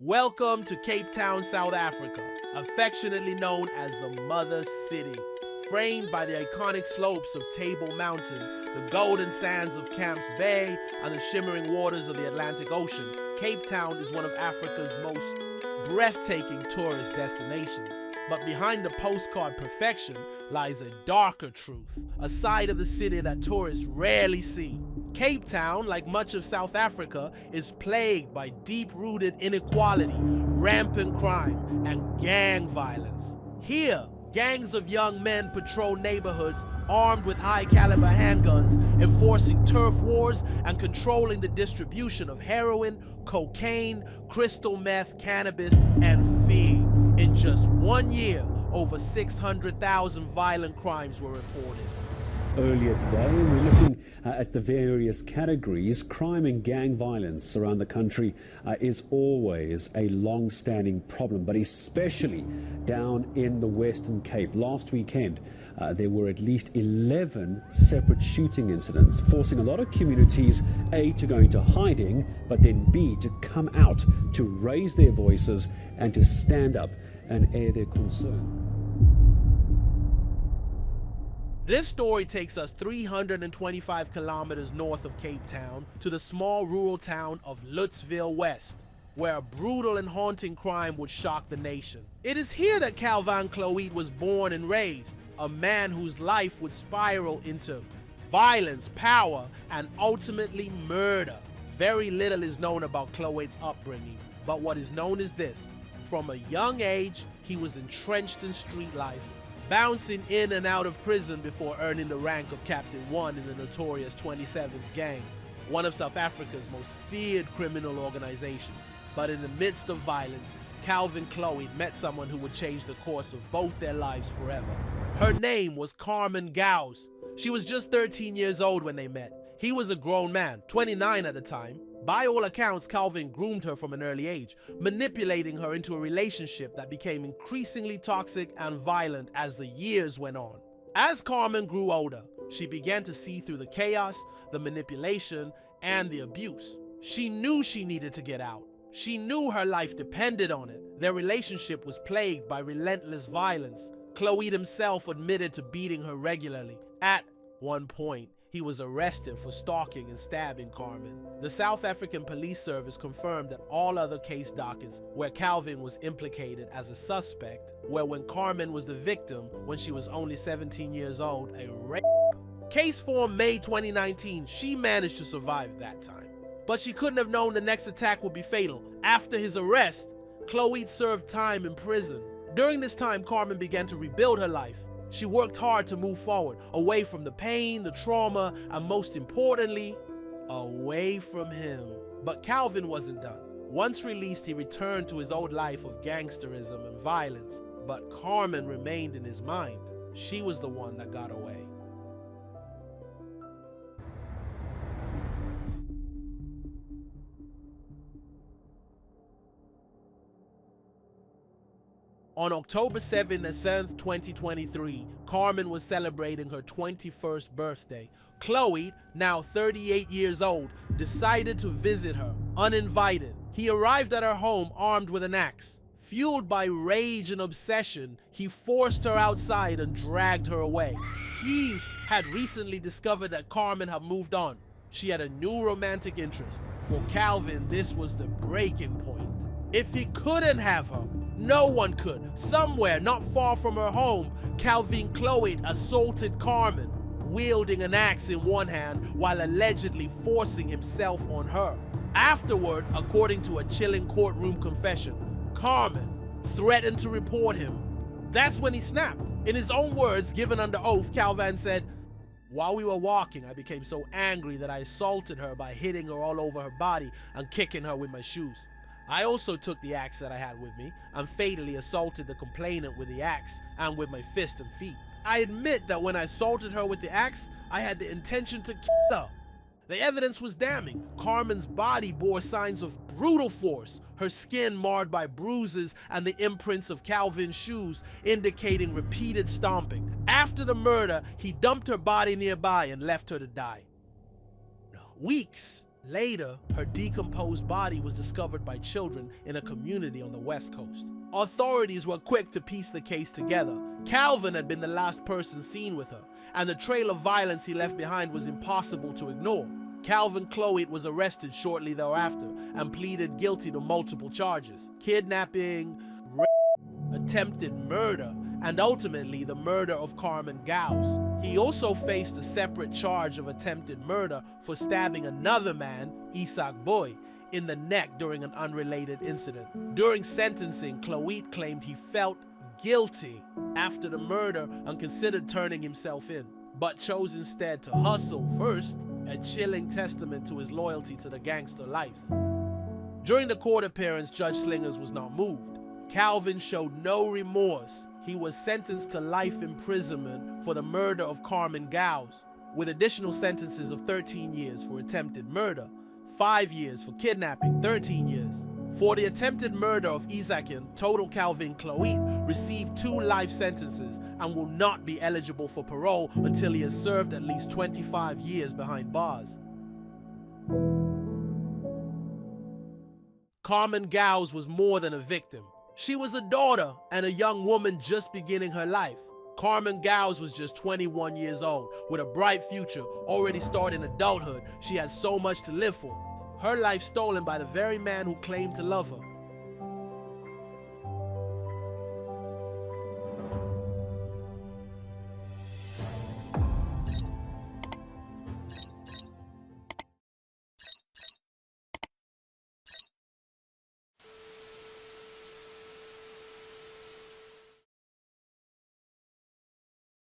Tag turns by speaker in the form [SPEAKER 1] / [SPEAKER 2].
[SPEAKER 1] Welcome to Cape Town, South Africa, affectionately known as the Mother City. Framed by the iconic slopes of Table Mountain, the golden sands of Camps Bay, and the shimmering waters of the Atlantic Ocean, Cape Town is one of Africa's most breathtaking tourist destinations. But behind the postcard perfection lies a darker truth, a side of the city that tourists rarely see. Cape Town, like much of South Africa, is plagued by deep-rooted inequality, rampant crime, and gang violence. Here, gangs of young men patrol neighborhoods armed with high-caliber handguns, enforcing turf wars and controlling the distribution of heroin, cocaine, crystal meth, cannabis, and fear. In just 1 year, over 600,000 violent crimes were reported.
[SPEAKER 2] Earlier today, we're looking at the various categories. Crime and gang violence around the country is always a long-standing problem, but especially down in the Western Cape. Last weekend, there were at least 11 separate shooting incidents, forcing a lot of communities, A, to go into hiding, but then B, to come out, to raise their voices and to stand up and air their concern.
[SPEAKER 1] This story takes us 325 kilometers north of Cape Town to the small rural town of Lutzville-West, where a brutal and haunting crime would shock the nation. It is here that Calvin Cloete was born and raised, a man whose life would spiral into violence, power, and ultimately murder. Very little is known about Cloete's upbringing, but what is known is this: from a young age, he was entrenched in street life, bouncing in and out of prison before earning the rank of Captain 1 in the notorious 27's gang, one of South Africa's most feared criminal organizations. But in the midst of violence, Calvin Cloete met someone who would change the course of both their lives forever. Her name was Carmen Gouws. She was just 13 years old when they met. He was a grown man, 29 at the time. By all accounts, Calvin groomed her from an early age, manipulating her into a relationship that became increasingly toxic and violent as the years went on. As Carmen grew older, she began to see through the chaos, the manipulation, and the abuse. She knew she needed to get out. She knew her life depended on it. Their relationship was plagued by relentless violence. Cloete himself admitted to beating her regularly. At one point, he was arrested for stalking and stabbing Carmen. The South African Police Service confirmed that all other case dockets where Calvin was implicated as a suspect were when Carmen was the victim when she was only 17 years old, a rape. Case formed May 2019, she managed to survive that time. But she couldn't have known the next attack would be fatal. After his arrest, Cloete served time in prison. During this time, Carmen began to rebuild her life. She worked hard to move forward, away from the pain, the trauma, and most importantly, away from him. But Calvin wasn't done. Once released, he returned to his old life of gangsterism and violence. But Carmen remained in his mind. She was the one that got away. On October 7th, 2023, Carmen was celebrating her 21st birthday. Cloete, now 38 years old, decided to visit her, uninvited. He arrived at her home armed with an axe. Fueled by rage and obsession, he forced her outside and dragged her away. He had recently discovered that Carmen had moved on. She had a new romantic interest. For Calvin, this was the breaking point. If he couldn't have her, no one could. Somewhere not far from her home, Calvin Cloete assaulted Carmen, wielding an axe in one hand while allegedly forcing himself on her. Afterward, according to a chilling courtroom confession, Carmen threatened to report him. That's when he snapped. In his own words, given under oath, Calvin said, "While we were walking, I became so angry that I assaulted her by hitting her all over her body and kicking her with my shoes. I also took the axe that I had with me and fatally assaulted the complainant with the axe and with my fist and feet. I admit that when I assaulted her with the axe, I had the intention to kill her." The evidence was damning. Carmen's body bore signs of brutal force, her skin marred by bruises and the imprints of Calvin's shoes indicating repeated stomping. After the murder, he dumped her body nearby and left her to die. Weeks Later, her decomposed body was discovered by children in a community on the West Coast. Authorities were quick to piece the case together. Calvin had been the last person seen with her, and the trail of violence he left behind was impossible to ignore. Calvin Cloete was arrested shortly thereafter and pleaded guilty to multiple charges: kidnapping, rape, attempted murder, and ultimately the murder of Carmen Gouws. He also faced a separate charge of attempted murder for stabbing another man, Isaac Boy, in the neck during an unrelated incident. During sentencing, Cloete claimed he felt guilty after the murder and considered turning himself in, but chose instead to hustle first, a chilling testament to his loyalty to the gangster life. During the court appearance, Judge Slingers was not moved. Calvin showed no remorse. He was sentenced to life imprisonment for the murder of Carmen Gouws, with additional sentences of 13 years for attempted murder, 5 years for kidnapping, 13 years. For the attempted murder of Isaacin, total Calvin Cloete received 2 life sentences and will not be eligible for parole until he has served at least 25 years behind bars. Carmen Gouws was more than a victim. She was a daughter and a young woman just beginning her life. Carmen Gouws was just 21 years old, with a bright future, already starting adulthood. She had so much to live for. Her life stolen by the very man who claimed to love her.